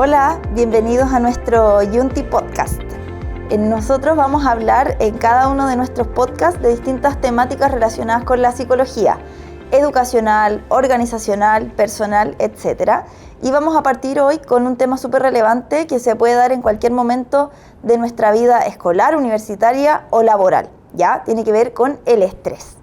Hola, bienvenidos a nuestro Yunti Podcast. Nosotros vamos a hablar en cada uno de nuestros podcasts de distintas temáticas relacionadas con la psicología, educacional, organizacional, personal, etc. Y vamos a partir hoy con un tema súper relevante que se puede dar en cualquier momento de nuestra vida escolar, universitaria o laboral. ¿Ya? Tiene que ver con el estrés.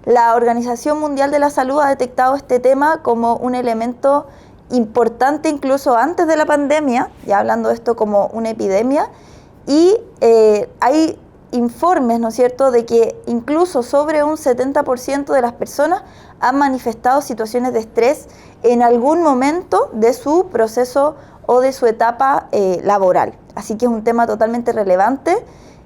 La Organización Mundial de la Salud ha detectado este tema como un elemento importante incluso antes de la pandemia, ya hablando de esto como una epidemia, y hay informes, ¿no es cierto?, de que incluso sobre un 70% de las personas han manifestado situaciones de estrés en algún momento de su proceso o de su etapa laboral. Así que es un tema totalmente relevante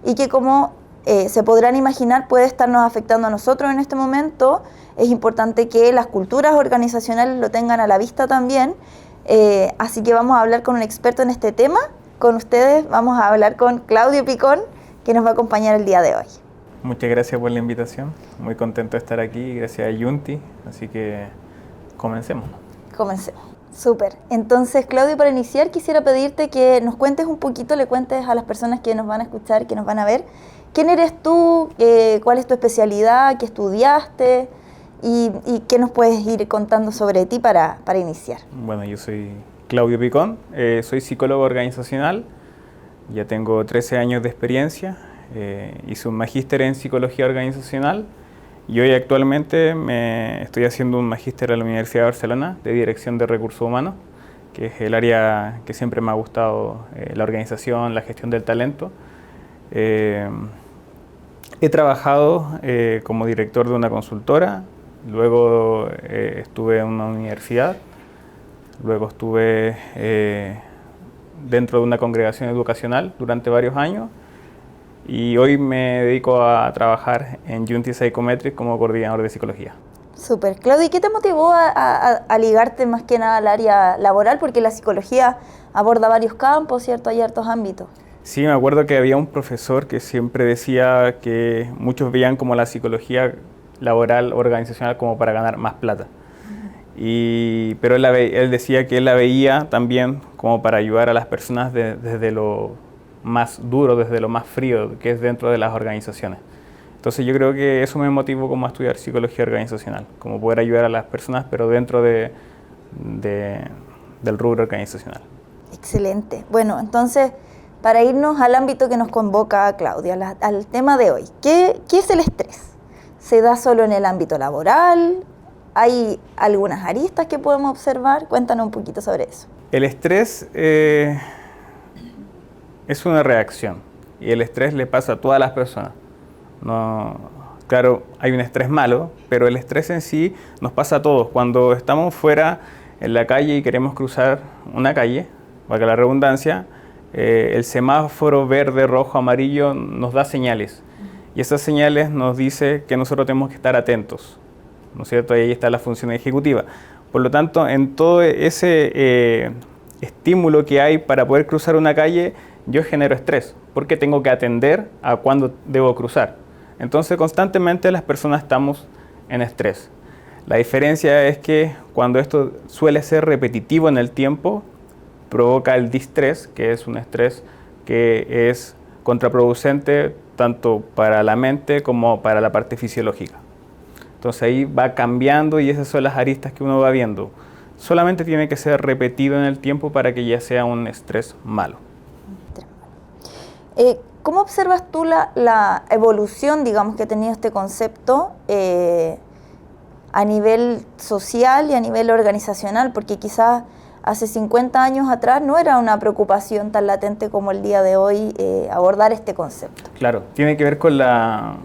y que, como se podrán imaginar, puede estarnos afectando a nosotros en este momento. Es importante que las culturas organizacionales lo tengan a la vista también. Así que vamos a hablar con un experto en este tema. Con ustedes vamos a hablar con Claudio Picón, que nos va a acompañar el día de hoy. Muchas gracias por la invitación. Muy contento de estar aquí, gracias a Yunti. Así que comencemos. Comencemos. Súper. Entonces, Claudio, para iniciar quisiera pedirte que nos cuentes un poquito, le cuentes a las personas que nos van a escuchar, que nos van a ver, quién eres tú, cuál es tu especialidad, qué estudiaste y qué nos puedes ir contando sobre ti para iniciar. Bueno, yo soy Claudio Picón, soy psicólogo organizacional, ya tengo 13 años de experiencia, hice un magíster en psicología organizacional y hoy actualmente me estoy haciendo un magíster en la Universidad de Barcelona de dirección de recursos humanos, que es el área que siempre me ha gustado, la organización, la gestión del talento. He trabajado como director de una consultora, luego estuve en una universidad, luego estuve dentro de una congregación educacional durante varios años y hoy me dedico a trabajar en Yunti Psychometrics como coordinador de psicología. Súper. Claudio, ¿y qué te motivó a ligarte más que nada al área laboral? Porque la psicología aborda varios campos, ¿cierto? Hay hartos ámbitos. Sí, me acuerdo que había un profesor que siempre decía que muchos veían como la psicología laboral organizacional como para ganar más plata. Pero él decía que él la veía también como para ayudar a las personas desde lo más duro, desde lo más frío que es dentro de las organizaciones. Entonces yo creo que eso me motivó como a estudiar psicología organizacional, como poder ayudar a las personas pero dentro del rubro organizacional. Excelente. Bueno, entonces, para irnos al ámbito que nos convoca Claudia, al tema de hoy, ¿qué es el estrés? ¿Se da solo en el ámbito laboral? ¿Hay algunas aristas que podemos observar? Cuéntanos un poquito sobre eso. El estrés es una reacción y el estrés le pasa a todas las personas. Claro, hay un estrés malo, pero el estrés en sí nos pasa a todos. Cuando estamos fuera en la calle y queremos cruzar una calle, valga la redundancia, el semáforo verde, rojo, amarillo nos da señales. Y esas señales nos dice que nosotros tenemos que estar atentos, ¿no es cierto? Ahí está la función ejecutiva. Por lo tanto, en todo ese estímulo que hay para poder cruzar una calle, yo genero estrés, porque tengo que atender a cuándo debo cruzar. Entonces, constantemente las personas estamos en estrés. La diferencia es que cuando esto suele ser repetitivo en el tiempo, provoca el distrés, que es un estrés que es contraproducente tanto para la mente como para la parte fisiológica. Entonces ahí va cambiando y esas son las aristas que uno va viendo. Solamente tiene que ser repetido en el tiempo para que ya sea un estrés malo. ¿Cómo observas tú la evolución, digamos, que ha tenido este concepto a nivel social y a nivel organizacional? Porque quizás hace 50 años atrás no era una preocupación tan latente como el día de hoy abordar este concepto. Claro, tiene que ver con la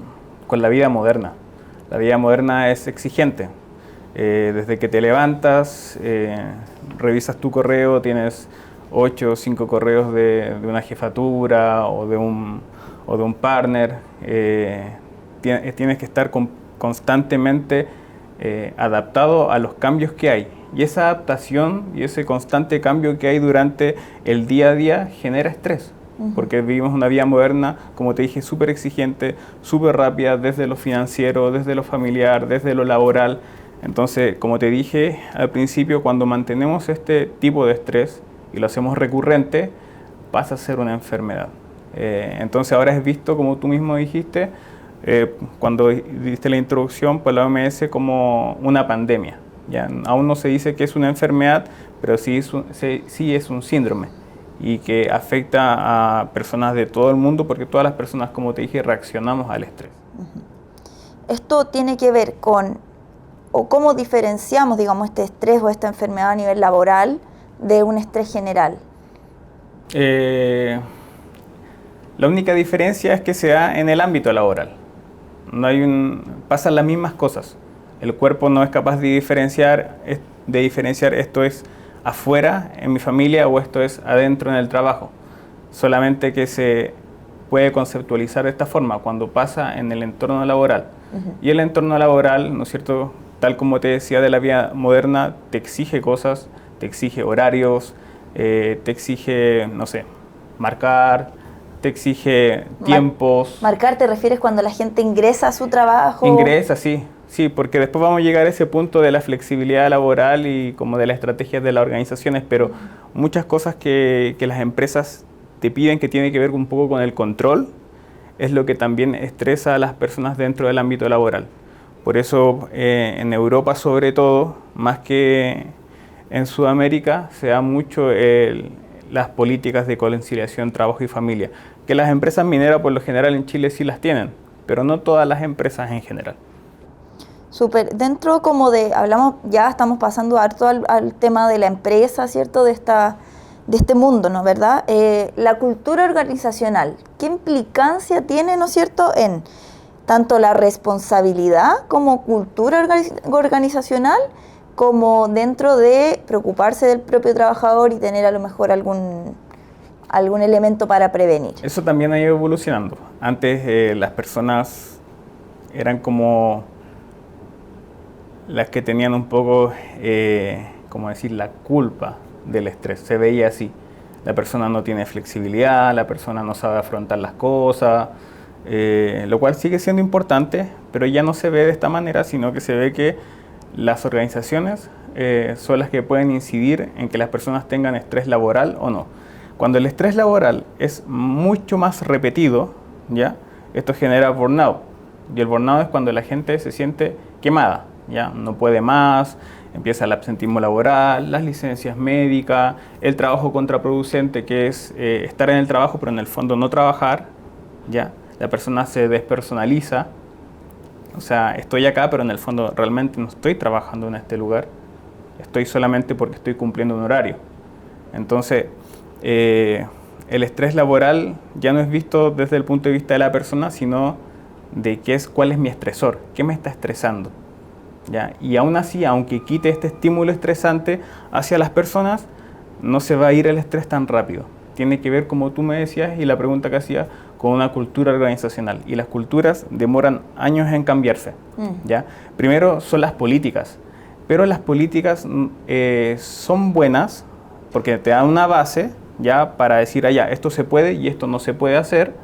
vida moderna. La vida moderna es exigente. Desde que te levantas, revisas tu correo, tienes 8 o 5 correos de una jefatura o de un partner. Tienes que estar constantemente adaptado a los cambios que hay. Y esa adaptación y ese constante cambio que hay durante el día a día genera estrés. Porque vivimos una vida moderna, como te dije, súper exigente, súper rápida, desde lo financiero, desde lo familiar, desde lo laboral. Entonces, como te dije al principio, cuando mantenemos este tipo de estrés y lo hacemos recurrente, pasa a ser una enfermedad. Entonces ahora es visto, como tú mismo dijiste, cuando diste la introducción por la OMS, como una pandemia. ¿Ya? Aún no se dice que es una enfermedad, pero sí es un síndrome y que afecta a personas de todo el mundo, porque todas las personas, como te dije, reaccionamos al estrés. Esto tiene que ver con, o cómo diferenciamos, digamos, este estrés o esta enfermedad a nivel laboral de un estrés general. La única diferencia es que se da en el ámbito laboral. Pasan las mismas cosas. El cuerpo no es capaz de diferenciar esto es afuera en mi familia o esto es adentro en el trabajo. Solamente que se puede conceptualizar de esta forma cuando pasa en el entorno laboral. Y el entorno laboral, ¿no es cierto?, tal como te decía, de la vida moderna, te exige cosas, te exige horarios, te exige, no sé, marcar, te exige tiempos. ¿Marcar te refieres cuando la gente ingresa a su trabajo? Ingresa, sí. Sí, porque después vamos a llegar a ese punto de la flexibilidad laboral y como de las estrategias de las organizaciones, pero muchas cosas que las empresas te piden que tiene que ver un poco con el control, es lo que también estresa a las personas dentro del ámbito laboral. Por eso en Europa sobre todo, más que en Sudamérica, se da mucho las políticas de conciliación, trabajo y familia, que las empresas mineras por lo general en Chile sí las tienen, pero no todas las empresas en general. Súper. Dentro como ya estamos pasando harto al tema de la empresa, ¿cierto? De este mundo, ¿no? ¿Verdad? La cultura organizacional, ¿qué implicancia tiene, ¿no es cierto?, en tanto la responsabilidad como cultura organizacional, como dentro de preocuparse del propio trabajador y tener a lo mejor algún elemento para prevenir? Eso también ha ido evolucionando. Antes las personas eran como las que tenían un poco, como decir, la culpa del estrés. Se veía así. La persona no tiene flexibilidad, la persona no sabe afrontar las cosas, lo cual sigue siendo importante, pero ya no se ve de esta manera, sino que se ve que las organizaciones son las que pueden incidir en que las personas tengan estrés laboral o no. Cuando el estrés laboral es mucho más repetido, ¿ya? Esto genera burnout. Y el burnout es cuando la gente se siente quemada, ¿ya? No puede más, empieza el absentismo laboral, las licencias médicas, el trabajo contraproducente, que es estar en el trabajo pero en el fondo no trabajar, ¿ya? La persona se despersonaliza, o sea, estoy acá pero en el fondo realmente no estoy trabajando en este lugar, estoy solamente porque estoy cumpliendo un horario. Entonces, el estrés laboral ya no es visto desde el punto de vista de la persona, sino de cuál es mi estresor, qué me está estresando, ¿ya? Y aún así, aunque quite este estímulo estresante hacia las personas, no se va a ir el estrés tan rápido. Tiene que ver, como tú me decías, y la pregunta que hacía, con una cultura organizacional. Y las culturas demoran años en cambiarse, ¿ya? Primero son las políticas, pero las políticas son buenas porque te dan una base, ya, para decir, ya, esto se puede y esto no se puede hacer,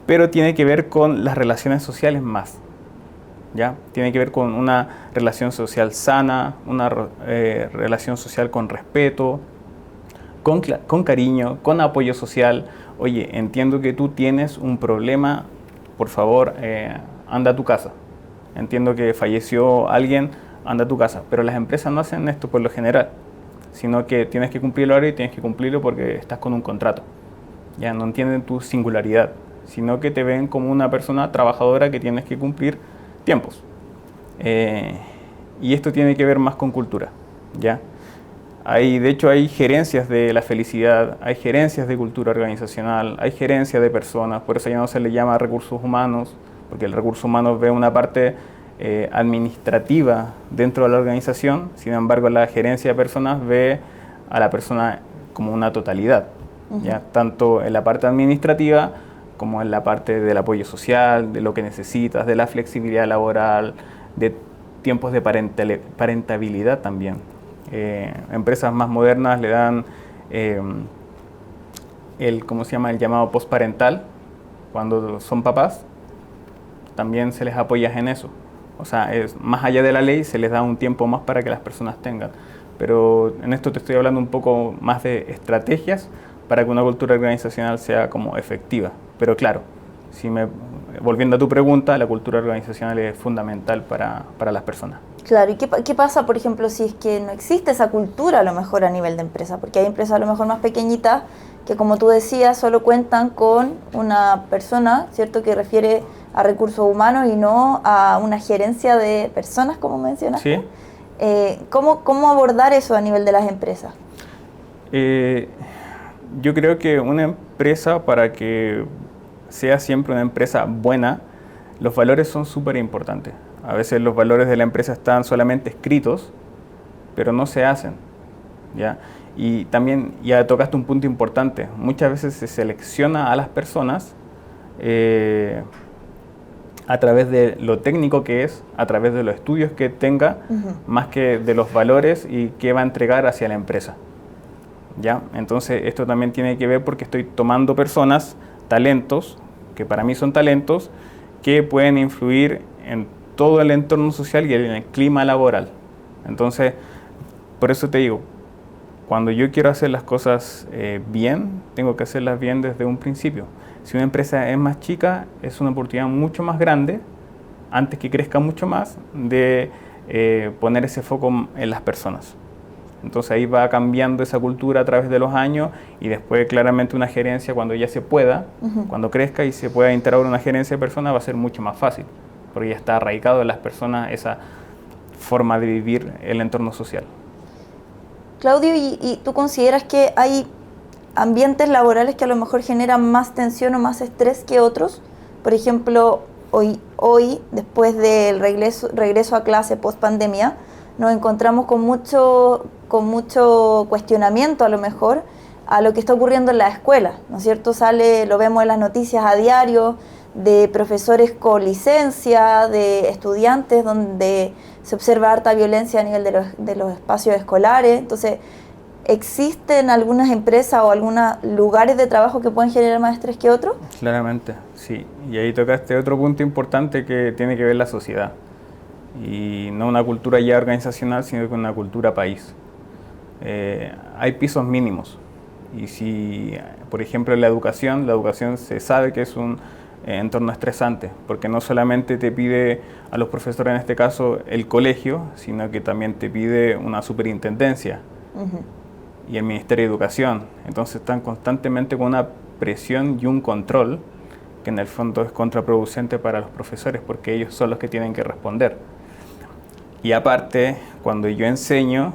pero tiene que ver con las relaciones sociales más, ¿ya? Tiene que ver con una relación social sana, una relación social con respeto, con cariño, con apoyo social. Oye, entiendo que tú tienes un problema, por favor, anda a tu casa. Entiendo que falleció alguien, anda a tu casa. Pero las empresas no hacen esto por lo general, sino que tienes que cumplir el horario y tienes que cumplirlo porque estás con un contrato. Ya no entienden tu singularidad, sino que te ven como una persona trabajadora que tienes que cumplir tiempos. Y esto tiene que ver más con cultura, ¿ya? De hecho, hay gerencias de la felicidad, hay gerencias de cultura organizacional, hay gerencias de personas, por eso ya no se le llama recursos humanos, porque el recurso humano ve una parte administrativa dentro de la organización, sin embargo la gerencia de personas ve a la persona como una totalidad, ¿ya? Tanto en la parte administrativa como en la parte del apoyo social, de lo que necesitas, de la flexibilidad laboral, de tiempos de parentabilidad también. Empresas más modernas le dan el llamado postparental, cuando son papás, también se les apoya en eso. O sea, más allá de la ley, se les da un tiempo más para que las personas tengan. pero en esto te estoy hablando un poco más de estrategias para que una cultura organizacional sea como efectiva. Pero claro, volviendo a tu pregunta, la cultura organizacional es fundamental para las personas. Claro, ¿y qué pasa, por ejemplo, si es que no existe esa cultura a lo mejor a nivel de empresa? Porque hay empresas a lo mejor más pequeñitas que, como tú decías, solo cuentan con una persona, ¿cierto?, que refiere a recursos humanos y no a una gerencia de personas, como mencionaste. Sí. ¿Cómo abordar eso a nivel de las empresas? Yo creo que una empresa, para que sea siempre una empresa buena, los valores son súper importantes. A veces los valores de la empresa están solamente escritos, pero no se hacen, ¿ya? Y también ya tocaste un punto importante. Muchas veces se selecciona a las personas a través de lo técnico que es, a través de los estudios que tenga, más que de los valores y qué va a entregar hacia la empresa, ¿ya? Entonces esto también tiene que ver porque estoy tomando personas, talentos, que para mí son talentos, que pueden influir en todo el entorno social y en el clima laboral. Entonces, por eso te digo, cuando yo quiero hacer las cosas bien, tengo que hacerlas bien desde un principio. Si una empresa es más chica, es una oportunidad mucho más grande, antes que crezca mucho más, de poner ese foco en las personas. Entonces ahí va cambiando esa cultura a través de los años y después claramente una gerencia, cuando ya se pueda, cuando crezca y se pueda integrar una gerencia de personas, va a ser mucho más fácil, porque ya está arraigado en las personas esa forma de vivir el entorno social. Claudio, ¿y tú consideras que hay ambientes laborales que a lo mejor generan más tensión o más estrés que otros? Por ejemplo, hoy después del regreso a clase post pandemia, nos encontramos con mucho cuestionamiento a lo mejor a lo que está ocurriendo en la escuela, ¿no es cierto? Lo vemos en las noticias a diario, de profesores con licencia, de estudiantes donde se observa harta violencia a nivel de los espacios escolares. Entonces, ¿existen algunas empresas o algunos lugares de trabajo que pueden generar más estrés que otros? Claramente, sí. Y ahí tocaste otro punto importante que tiene que ver la sociedad. Y no una cultura ya organizacional, sino que una cultura país. Hay pisos mínimos. Y si, por ejemplo, la educación se sabe que es un entorno estresante, porque no solamente te pide a los profesores, en este caso, el colegio, sino que también te pide una superintendencia y el Ministerio de Educación. Entonces están constantemente con una presión y un control que en el fondo es contraproducente para los profesores, porque ellos son los que tienen que responder. Y aparte, cuando yo enseño,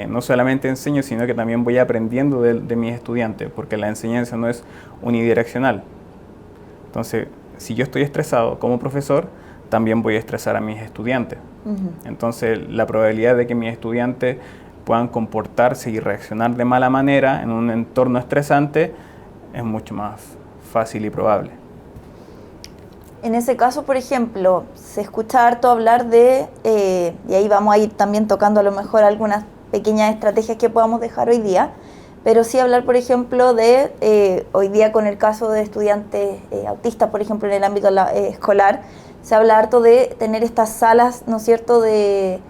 no solamente enseño, sino que también voy aprendiendo de mis estudiantes, porque la enseñanza no es unidireccional. Entonces, si yo estoy estresado como profesor, también voy a estresar a mis estudiantes. Entonces, la probabilidad de que mis estudiantes puedan comportarse y reaccionar de mala manera en un entorno estresante es mucho más fácil y probable. En ese caso, por ejemplo, se escucha harto hablar de, y ahí vamos a ir también tocando a lo mejor algunas pequeñas estrategias que podamos dejar hoy día, pero sí hablar, por ejemplo, de hoy día con el caso de estudiantes autistas, por ejemplo, en el ámbito escolar, se habla harto de tener estas salas, ¿no es cierto?, de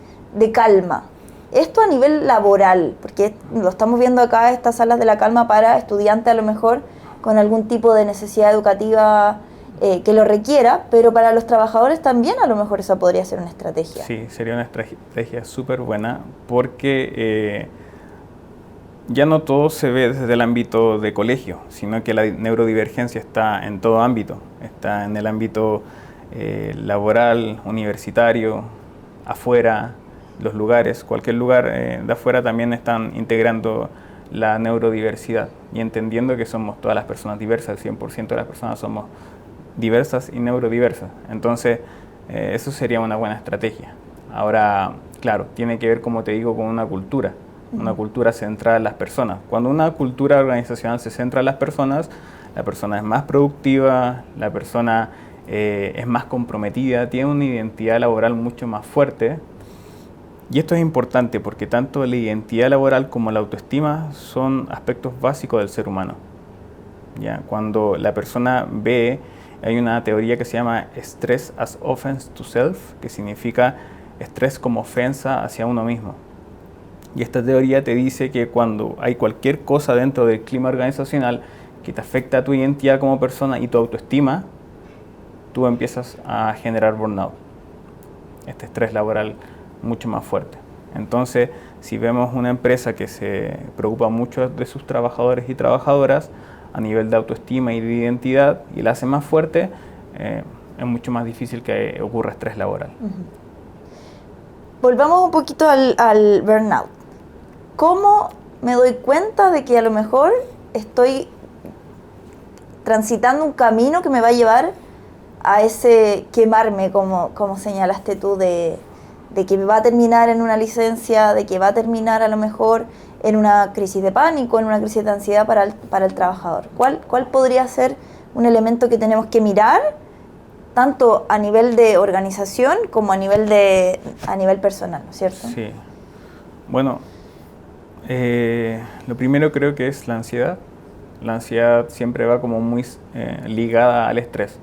calma. Esto a nivel laboral, porque lo estamos viendo acá, estas salas de la calma para estudiantes a lo mejor con algún tipo de necesidad educativa que lo requiera, pero para los trabajadores también a lo mejor esa podría ser una estrategia. Sí, sería una estrategia súper buena, porque ya no todo se ve desde el ámbito de colegio, sino que la neurodivergencia está en todo ámbito. Está en el ámbito laboral, universitario, afuera, los lugares, cualquier lugar de afuera también están integrando la neurodiversidad y entendiendo que somos todas las personas diversas, el 100% de las personas somos diversas y neurodiversas. Entonces, eso sería una buena estrategia. Ahora, claro, tiene que ver, como te digo, con una cultura centrada en las personas. Cuando una cultura organizacional se centra en las personas, la persona es más productiva, la persona es más comprometida, tiene una identidad laboral mucho más fuerte. Y esto es importante porque tanto la identidad laboral como la autoestima son aspectos básicos del ser humano. ¿Ya? Cuando la persona ve, hay una teoría que se llama Stress as Offense to Self, que significa estrés como ofensa hacia uno mismo. Y esta teoría te dice que cuando hay cualquier cosa dentro del clima organizacional que te afecta a tu identidad como persona y tu autoestima, tú empiezas a generar burnout, este estrés laboral mucho más fuerte. Entonces, si vemos una empresa que se preocupa mucho de sus trabajadores y trabajadoras a nivel de autoestima y de identidad y la hace más fuerte, es mucho más difícil que ocurra estrés laboral. Volvamos un poquito al burnout. ¿Cómo me doy cuenta de que a lo mejor estoy transitando un camino que me va a llevar a ese quemarme, como señalaste tú, de que va a terminar en una licencia, de que va a terminar a lo mejor en una crisis de pánico, en una crisis de ansiedad para el trabajador? ¿Cuál podría ser un elemento que tenemos que mirar, tanto a nivel de organización como a nivel personal, ¿no es cierto? Sí. Bueno, lo primero creo que es la ansiedad. La ansiedad siempre va como muy ligada al estrés.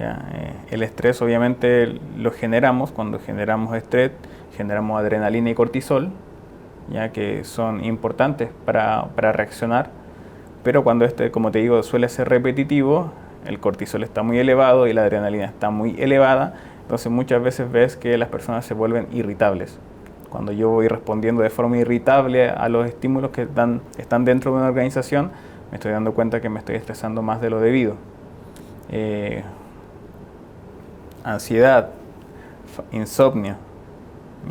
¿Ya? El estrés obviamente lo generamos, cuando generamos estrés, generamos adrenalina y cortisol, ya que son importantes para reaccionar, pero cuando como te digo, suele ser repetitivo, el cortisol está muy elevado y la adrenalina está muy elevada, entonces muchas veces ves que las personas se vuelven irritables. Cuando yo voy respondiendo de forma irritable a los estímulos que están dentro de una organización, me estoy dando cuenta que me estoy estresando más de lo debido. Ansiedad, insomnio.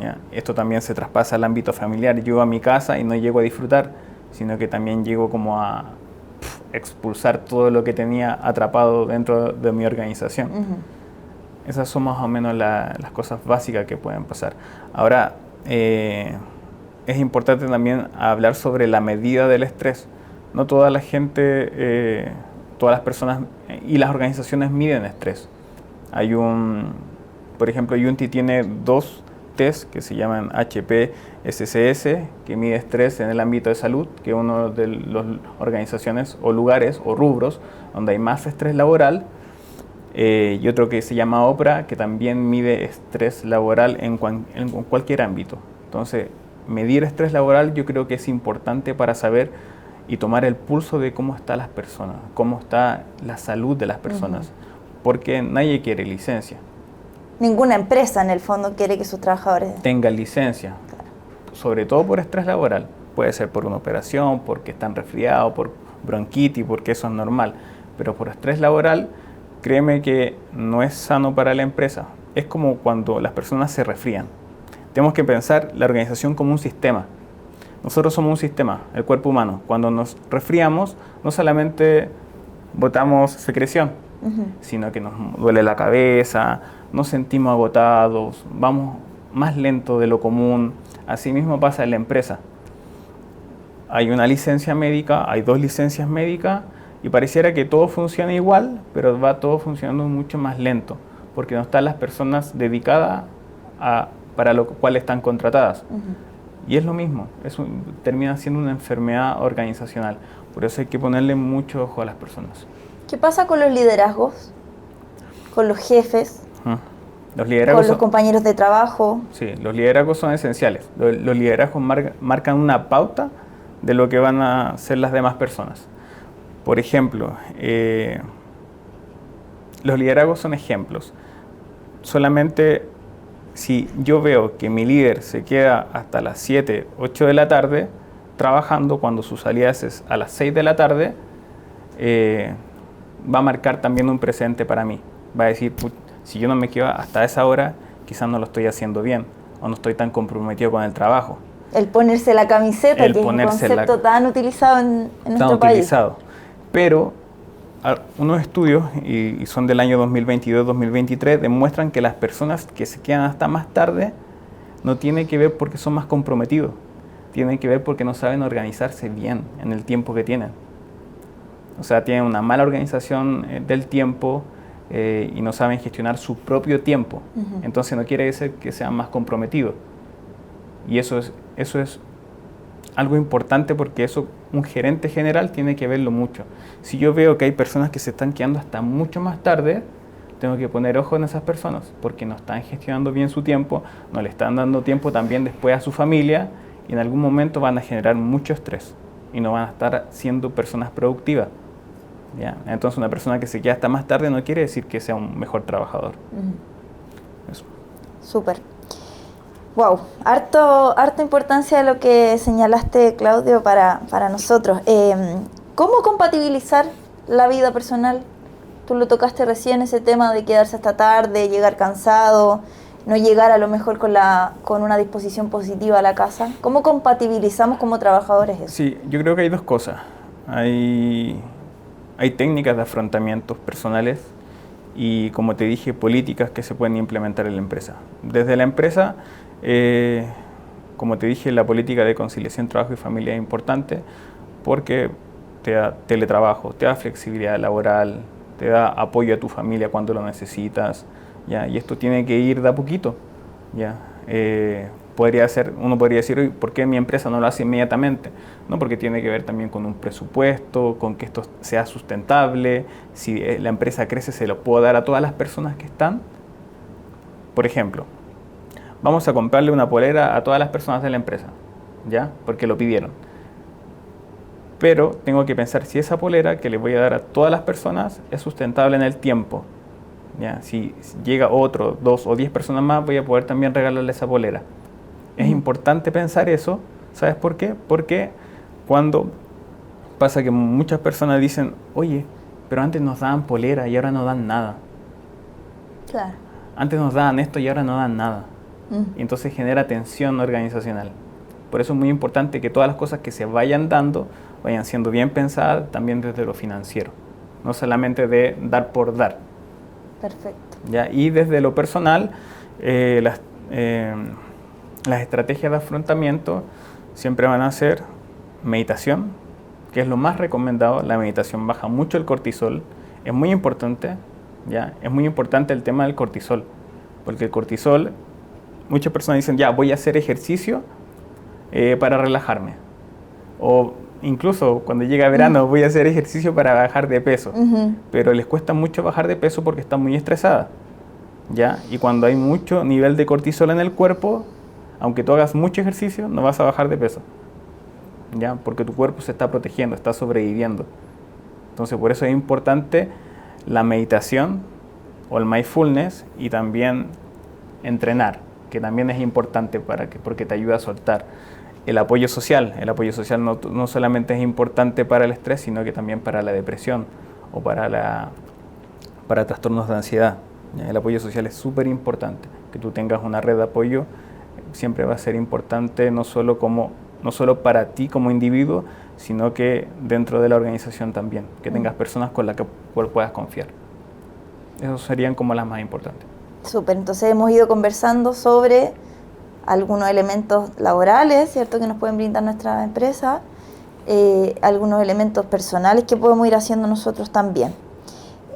¿Ya? Esto también se traspasa al ámbito familiar. Llego a mi casa y no llego a disfrutar, sino que también llego como a expulsar todo lo que tenía atrapado dentro de mi organización. Esas son más o menos las cosas básicas que pueden pasar. Ahora, es importante también hablar sobre la medida del estrés. No toda la gente, todas las personas y las organizaciones miden estrés. Por ejemplo, Unity tiene 2 test que se llaman HPSCS, que mide estrés en el ámbito de salud, que es uno de las organizaciones o lugares o rubros donde hay más estrés laboral, y otro que se llama OPRA, que también mide estrés laboral en cualquier ámbito. Entonces, medir estrés laboral yo creo que es importante para saber y tomar el pulso de cómo están las personas, cómo está la salud de las personas, porque nadie quiere licencia. Ninguna empresa en el fondo quiere que sus trabajadores tengan licencia, claro. Sobre todo por estrés laboral. Puede ser por una operación, porque están resfriados, por bronquitis, porque eso es normal. Pero por estrés laboral, créeme que no es sano para la empresa. Es como cuando las personas se resfrían. Tenemos que pensar la organización como un sistema. Nosotros somos un sistema, el cuerpo humano. Cuando nos resfriamos, no solamente botamos secreción, sino que nos duele la cabeza, nos sentimos agotados, vamos más lento de lo común. Así mismo pasa en la empresa. Hay una licencia médica, hay 2 licencias médicas y pareciera que todo funciona igual, pero va todo funcionando mucho más lento, porque no están las personas dedicadas para lo cual están contratadas. Y es lo mismo, termina siendo una enfermedad organizacional. Por eso hay que ponerle mucho ojo a las personas. ¿Qué pasa con los liderazgos? ¿Con los jefes? Los liderazgos ¿Con los compañeros de trabajo? Sí, los liderazgos son esenciales. Los liderazgos marcan una pauta de lo que van a ser las demás personas. Por ejemplo, los liderazgos son ejemplos. Solamente si yo veo que mi líder se queda hasta las 7, 8 de la tarde trabajando, cuando su salida es a las 6 de la tarde, va a marcar también un precedente para mí. Va a decir, si yo no me quedo hasta esa hora, quizás no lo estoy haciendo bien o no estoy tan comprometido con el trabajo. El ponerse la camiseta, que es un concepto tan utilizado en nuestro país. Pero unos estudios, y son del año 2022-2023, demuestran que las personas que se quedan hasta más tarde no tienen que ver porque son más comprometidos, tienen que ver porque no saben organizarse bien en el tiempo que tienen. O sea, tienen una mala organización del tiempo y no saben gestionar su propio tiempo. Entonces no quiere decir que sean más comprometidos. Y eso es algo importante, porque eso un gerente general tiene que verlo mucho. Si yo veo que hay personas que se están quedando hasta mucho más tarde, tengo que poner ojo en esas personas, porque no están gestionando bien su tiempo, no le están dando tiempo también después a su familia y en algún momento van a generar mucho estrés y no van a estar siendo personas productivas. ¿Ya? Entonces una persona que se queda hasta más tarde no quiere decir que sea un mejor trabajador. Eso. Súper. Wow, harta importancia de lo que señalaste, Claudio, para nosotros. ¿Cómo compatibilizar la vida personal? Tú lo tocaste recién, ese tema de quedarse hasta tarde, llegar cansado, no llegar a lo mejor con una disposición positiva a la casa. ¿Cómo compatibilizamos como trabajadores eso? Sí, yo creo que hay dos cosas. Hay técnicas de afrontamientos personales y, como te dije, políticas que se pueden implementar en la empresa. Desde la empresa, como te dije, la política de conciliación trabajo y familia es importante porque te da teletrabajo, te da flexibilidad laboral, te da apoyo a tu familia cuando lo necesitas, ¿ya? Y esto tiene que ir de a poquito, ¿ya? Uno podría decir, ¿por qué mi empresa no lo hace inmediatamente? No, porque tiene que ver también con un presupuesto, con que esto sea sustentable. Si la empresa crece, ¿se lo puedo dar a todas las personas que están? Por ejemplo, vamos a comprarle una polera a todas las personas de la empresa, ¿ya? Porque lo pidieron. Pero tengo que pensar si esa polera que le voy a dar a todas las personas es sustentable en el tiempo, ¿ya? Si llega otro, 2 o 10 personas más, voy a poder también regalarle esa polera. Es importante pensar eso. ¿Sabes por qué? Porque cuando pasa que muchas personas dicen, oye, pero antes nos daban polera y ahora no dan nada. Claro. Antes nos daban esto y ahora no dan nada. Y entonces genera tensión organizacional. Por eso es muy importante que todas las cosas que se vayan dando vayan siendo bien pensadas también desde lo financiero. No solamente de dar por dar. Perfecto. ¿Ya? Y desde lo personal, las estrategias de afrontamiento siempre van a ser meditación, que es lo más recomendado. La meditación baja mucho el cortisol. Es muy importante, ¿ya? Es muy importante el tema del cortisol, porque el cortisol, muchas personas dicen, ya, voy a hacer ejercicio para relajarme. O incluso cuando llega verano, voy a hacer ejercicio para bajar de peso. Pero les cuesta mucho bajar de peso porque están muy estresadas, ¿ya? Y cuando hay mucho nivel de cortisol en el cuerpo, aunque tú hagas mucho ejercicio, no vas a bajar de peso, ¿ya? Porque tu cuerpo se está protegiendo, está sobreviviendo. Entonces, por eso es importante la meditación o el mindfulness y también entrenar, que también es importante porque te ayuda a soltar. El apoyo social no solamente es importante para el estrés, sino que también para la depresión o para trastornos de ansiedad. El apoyo social es súper importante. Que tú tengas una red de apoyo siempre va a ser importante, no solo para ti como individuo, sino que dentro de la organización también. Que tengas personas con las que puedas confiar. Esas serían como las más importantes. Súper, entonces hemos ido conversando sobre algunos elementos laborales, ¿cierto?, que nos pueden brindar nuestra empresa, algunos elementos personales que podemos ir haciendo nosotros también.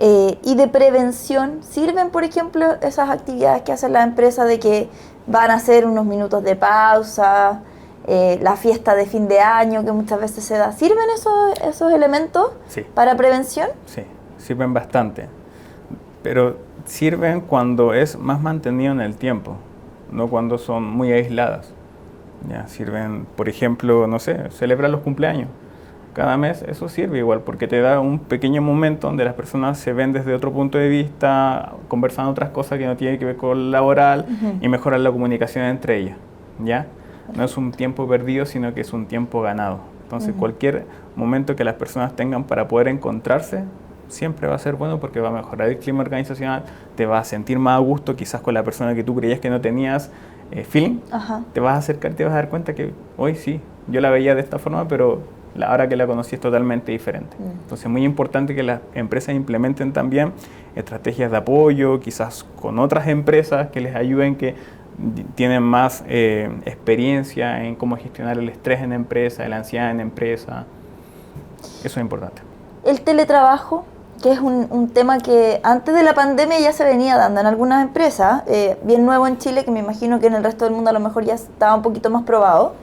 Y de prevención, ¿sirven, por ejemplo, esas actividades que hacen las empresas de que van a hacer unos minutos de pausa, la fiesta de fin de año que muchas veces se da? ¿Sirven esos elementos para prevención? Sí, sirven bastante, pero sirven cuando es más mantenido en el tiempo, no cuando son muy aisladas. Ya, sirven, por ejemplo, no sé, celebrar los cumpleaños. Cada mes eso sirve igual, porque te da un pequeño momento donde las personas se ven desde otro punto de vista, conversan otras cosas que no tienen que ver con lo laboral y mejoran la comunicación entre ellas, ¿ya? No es un tiempo perdido, sino que es un tiempo ganado. Entonces, cualquier momento que las personas tengan para poder encontrarse, siempre va a ser bueno porque va a mejorar el clima organizacional, te vas a sentir más a gusto quizás con la persona que tú creías que no tenías feeling, te vas a acercar y te vas a dar cuenta que hoy sí, yo la veía de esta forma, pero ahora que la conocí es totalmente diferente. Entonces es muy importante que las empresas implementen también estrategias de apoyo, quizás con otras empresas que les ayuden, que tienen más experiencia en cómo gestionar el estrés en la empresa, la ansiedad en la empresa. Eso es importante. El teletrabajo, que es un tema que antes de la pandemia ya se venía dando en algunas empresas, bien nuevo en Chile, que me imagino que en el resto del mundo a lo mejor ya estaba un poquito más probado.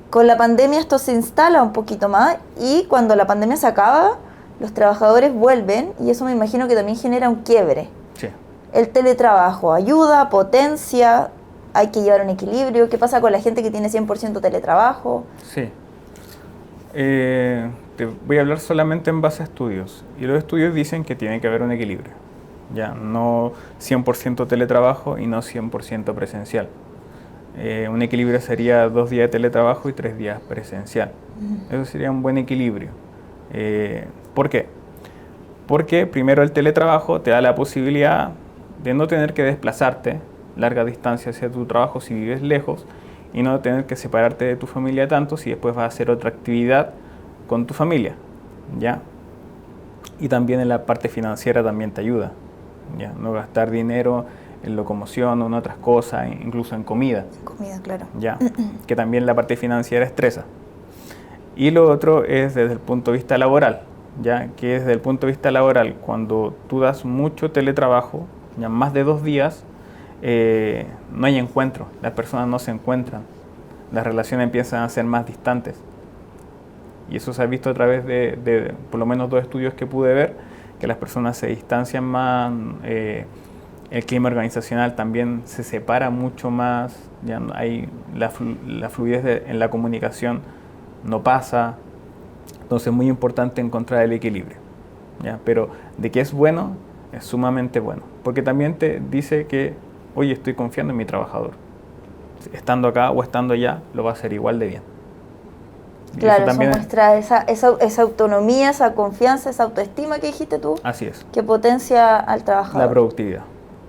Con la pandemia esto se instala un poquito más y cuando la pandemia se acaba, los trabajadores vuelven y eso me imagino que también genera un quiebre. Sí. El teletrabajo ayuda, potencia, hay que llevar un equilibrio? ¿Qué pasa con la gente que tiene 100% teletrabajo? Sí. Te voy a hablar solamente en base a estudios. Y los estudios dicen que tiene que haber un equilibrio. Ya, no 100% teletrabajo y no 100% presencial. Un equilibrio sería 2 días de teletrabajo y 3 días presencial. Eso sería un buen equilibrio. ¿Por qué? Porque primero el teletrabajo te da la posibilidad de no tener que desplazarte larga distancia hacia tu trabajo si vives lejos y no tener que separarte de tu familia tanto si después vas a hacer otra actividad con tu familia, ¿ya? Y también en la parte financiera también te ayuda, ¿ya? No gastar dinero en locomoción o en otras cosas, incluso en comida. Comida, claro. Ya, que también la parte financiera estresa. Y lo otro es desde el punto de vista laboral, ya que desde el punto de vista laboral, cuando tú das mucho teletrabajo, ya más de 2 días, no hay encuentro, las personas no se encuentran, las relaciones empiezan a ser más distantes. Y eso se ha visto a través de por lo menos 2 estudios que pude ver, que las personas se distancian más, el clima organizacional también se separa mucho más, ya no hay la fluidez en la comunicación no pasa. Entonces es muy importante encontrar el equilibrio, ¿ya? Pero de que es bueno, es sumamente bueno, porque también te dice que, oye, estoy confiando en mi trabajador, estando acá o estando allá, lo va a hacer igual de bien. Claro, eso muestra esa autonomía, esa confianza, esa autoestima que dijiste tú. Así es. Que potencia al trabajador. La productividad,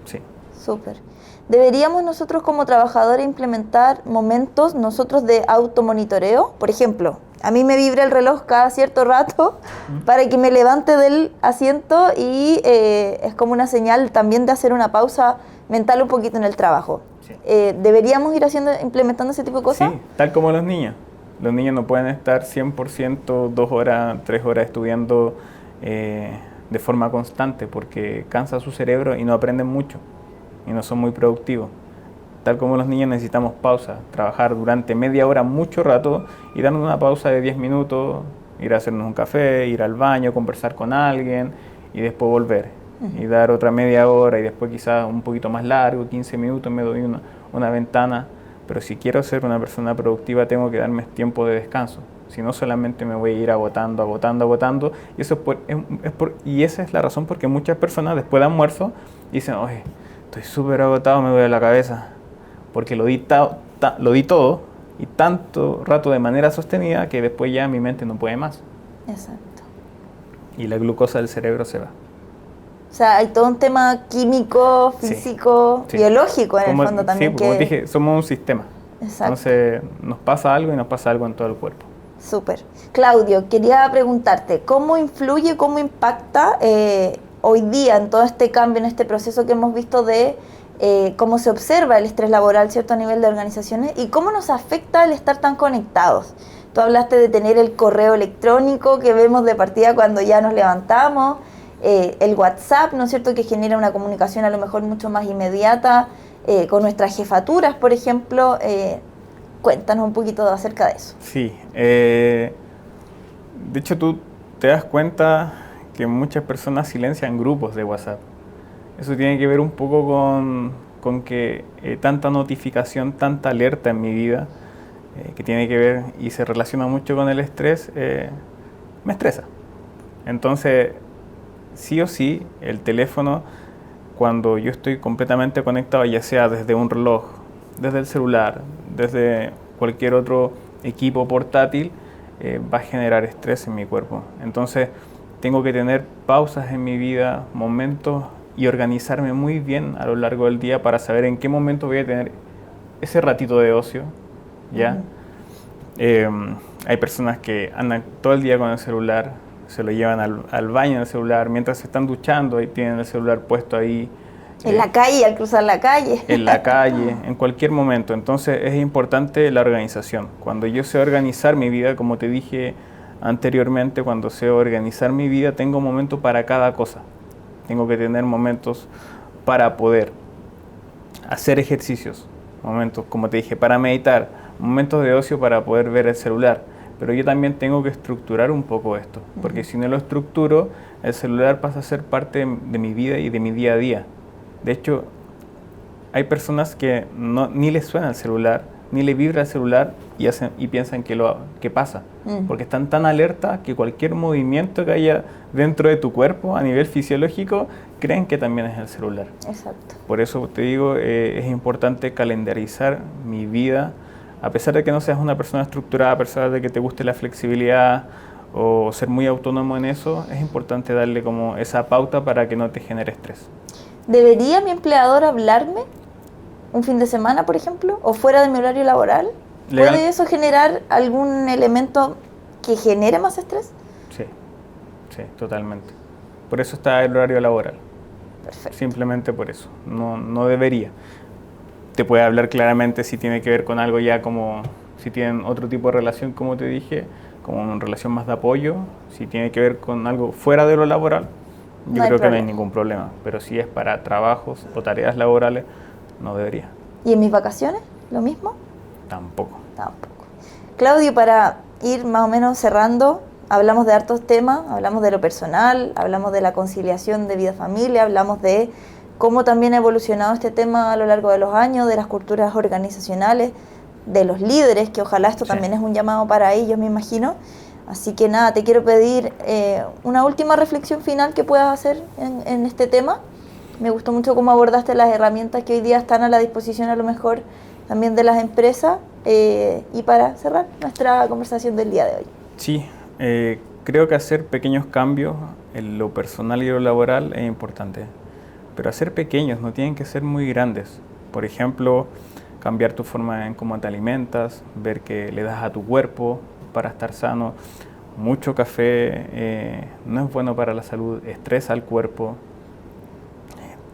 sí. Súper. ¿Deberíamos nosotros como trabajadores implementar momentos nosotros de automonitoreo? Por ejemplo, a mí me vibra el reloj cada cierto rato para que me levante del asiento y es como una señal también de hacer una pausa mental un poquito en el trabajo. Sí. ¿Deberíamos ir implementando ese tipo de cosas? Sí, tal como los niños. Los niños no pueden estar 100%, 2 horas, 3 horas estudiando de forma constante porque cansa su cerebro y no aprenden mucho y no son muy productivos. Tal como los niños necesitamos pausa, trabajar durante media hora mucho rato y darnos una pausa de 10 minutos, ir a hacernos un café, ir al baño, conversar con alguien y después volver. Y dar otra media hora y después quizás un poquito más largo, 15 minutos, me doy una ventana. Pero si quiero ser una persona productiva tengo que darme tiempo de descanso. Si no, solamente me voy a ir agotando. Y, eso y esa es la razón por qué muchas personas después de almuerzo dicen, oye, estoy súper agotado, me duele la cabeza. Porque lo di todo y tanto rato de manera sostenida que después ya mi mente no puede más. Exacto. Y la glucosa del cerebro se va. O sea, hay todo un tema químico, físico, sí, biológico en el fondo también. Sí, como dije, somos un sistema. Exacto. Entonces nos pasa algo y nos pasa algo en todo el cuerpo. Súper. Claudio, quería preguntarte, ¿cómo influye, cómo impacta hoy día en todo este cambio, en este proceso que hemos visto de cómo se observa el estrés laboral, ¿cierto?, a nivel de organizaciones y cómo nos afecta el estar tan conectados? Tú hablaste de tener el correo electrónico que vemos de partida cuando ya nos levantamos, el WhatsApp, ¿no es cierto?, que genera una comunicación a lo mejor mucho más inmediata con nuestras jefaturas, por ejemplo. Cuéntanos un poquito acerca de eso. Sí, de hecho tú te das cuenta que muchas personas silencian grupos de WhatsApp. Eso tiene que ver un poco con que tanta notificación, tanta alerta en mi vida, que tiene que ver y se relaciona mucho con el estrés, me estresa. Entonces, sí o sí, el teléfono, cuando yo estoy completamente conectado, ya sea desde un reloj, desde el celular, desde cualquier otro equipo portátil, va a generar estrés en mi cuerpo. Entonces, tengo que tener pausas en mi vida, momentos, y organizarme muy bien a lo largo del día para saber en qué momento voy a tener ese ratito de ocio, ¿ya? Hay personas que andan todo el día con el celular, se lo llevan al baño del celular, mientras se están duchando y tienen el celular puesto ahí. En la calle, al cruzar la calle. En la calle, en cualquier momento. Entonces es importante la organización. Cuando yo sé organizar mi vida, como te dije anteriormente, cuando sé organizar mi vida, tengo momentos para cada cosa. Tengo que tener momentos para poder hacer ejercicios, momentos, como te dije, para meditar, momentos de ocio para poder ver el celular. Pero yo también tengo que estructurar un poco esto, porque si no lo estructuro, el celular pasa a ser parte de mi vida y de mi día a día. De hecho, hay personas que ni les suena el celular, ni le vibra el celular y piensan que pasa. Porque están tan alerta que cualquier movimiento que haya dentro de tu cuerpo a nivel fisiológico, creen que también es el celular. Exacto. Por eso te digo, es importante calendarizar mi vida. A pesar de que no seas una persona estructurada, a pesar de que te guste la flexibilidad o ser muy autónomo en eso, es importante darle como esa pauta para que no te genere estrés. ¿Debería mi empleador hablarme un fin de semana, por ejemplo, o fuera de mi horario laboral? ¿Puede eso generar algún elemento que genere más estrés? Sí, totalmente. Por eso está el horario laboral. Perfecto. Simplemente por eso. No debería. Te puede hablar claramente si tiene que ver con algo ya como, si tienen otro tipo de relación, como te dije, como una relación más de apoyo. Si tiene que ver con algo fuera de lo laboral, yo creo que no hay ningún problema. Pero si es para trabajos o tareas laborales, no debería. ¿Y en mis vacaciones? ¿Lo mismo? Tampoco. Claudio, para ir más o menos cerrando, hablamos de hartos temas, hablamos de lo personal, hablamos de la conciliación de vida-familia, hablamos de cómo también ha evolucionado este tema a lo largo de los años, de las culturas organizacionales, de los líderes, que ojalá esto también es un llamado para ellos, me imagino. Así que nada, te quiero pedir una última reflexión final que puedas hacer en este tema. Me gustó mucho cómo abordaste las herramientas que hoy día están a la disposición a lo mejor también de las empresas. Y para cerrar nuestra conversación del día de hoy. Sí, creo que hacer pequeños cambios en lo personal y lo laboral es importante. Pero hacer pequeños, no tienen que ser muy grandes. Por ejemplo, cambiar tu forma en cómo te alimentas, ver que le das a tu cuerpo para estar sano. Mucho café no es bueno para la salud, estresa al cuerpo.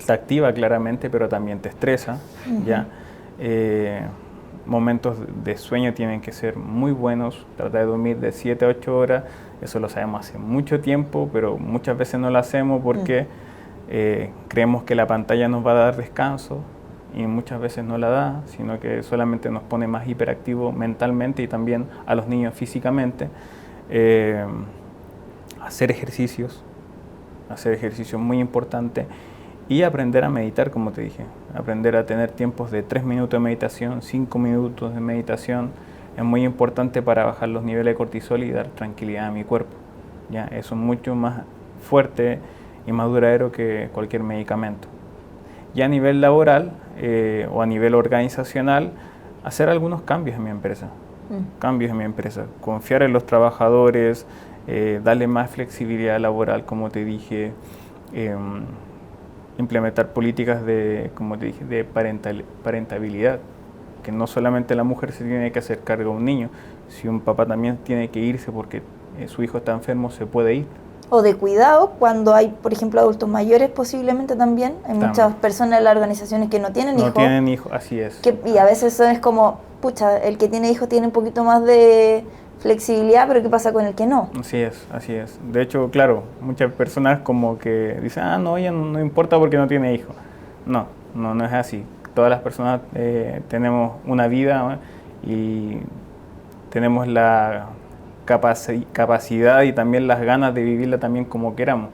Te activa claramente, pero también te estresa. ¿Ya? Momentos de sueño tienen que ser muy buenos. Trata de dormir de 7 a 8 horas. Eso lo sabemos hace mucho tiempo, pero muchas veces no lo hacemos porque creemos que la pantalla nos va a dar descanso y muchas veces no la da, sino que solamente nos pone más hiperactivos mentalmente y también a los niños físicamente. Hacer ejercicios es muy importante. Y aprender a meditar, como te dije, aprender a tener tiempos de 3 minutos de meditación, 5 minutos de meditación, es muy importante para bajar los niveles de cortisol y dar tranquilidad a mi cuerpo. ¿Ya? Eso es mucho más fuerte y más duradero que cualquier medicamento. Y a nivel laboral o a nivel organizacional, hacer algunos cambios en mi empresa. Confiar en los trabajadores, darle más flexibilidad laboral, como te dije, implementar políticas de parentabilidad, que no solamente la mujer se tiene que hacer cargo de un niño, si un papá también tiene que irse porque su hijo está enfermo, se puede ir. O de cuidado, cuando hay, por ejemplo, adultos mayores posiblemente también. Hay muchas personas en las organizaciones que no tienen hijos. No tienen hijos, así es. Y a veces eso es como, pucha, el que tiene hijos tiene un poquito más de flexibilidad, pero ¿qué pasa con el que no? Así es. De hecho, claro, muchas personas como que dicen, no, ya no importa porque no tiene hijos. No es así. Todas las personas tenemos una vida y tenemos la capacidad y también las ganas de vivirla también como queramos.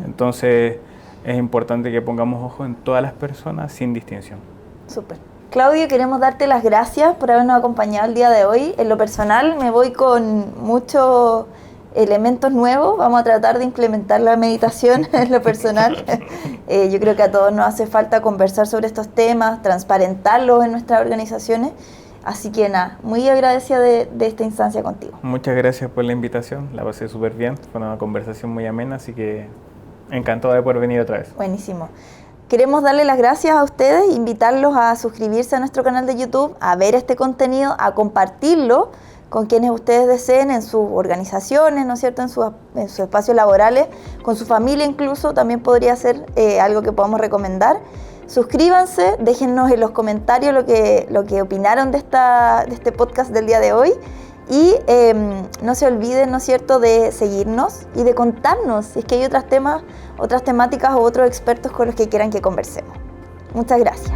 Entonces, es importante que pongamos ojo en todas las personas sin distinción. Súper. Claudio, queremos darte las gracias por habernos acompañado el día de hoy. En lo personal me voy con muchos elementos nuevos. Vamos a tratar de implementar la meditación en lo personal. Yo creo que a todos nos hace falta conversar sobre estos temas, transparentarlos en nuestras organizaciones. Así que nada, muy agradecida de esta instancia contigo. Muchas gracias por la invitación, la pasé súper bien. Fue una conversación muy amena, así que encantado de poder venir otra vez. Buenísimo. Queremos darle las gracias a ustedes, invitarlos a suscribirse a nuestro canal de YouTube, a ver este contenido, a compartirlo con quienes ustedes deseen en sus organizaciones, ¿no es cierto?, en sus espacios laborales, con su familia incluso, también podría ser algo que podamos recomendar. Suscríbanse, déjennos en los comentarios lo que opinaron de este podcast del día de hoy. Y no se olviden, ¿no es cierto?, de seguirnos y de contarnos si es que hay otras temáticas o otros expertos con los que quieran que conversemos. Muchas gracias.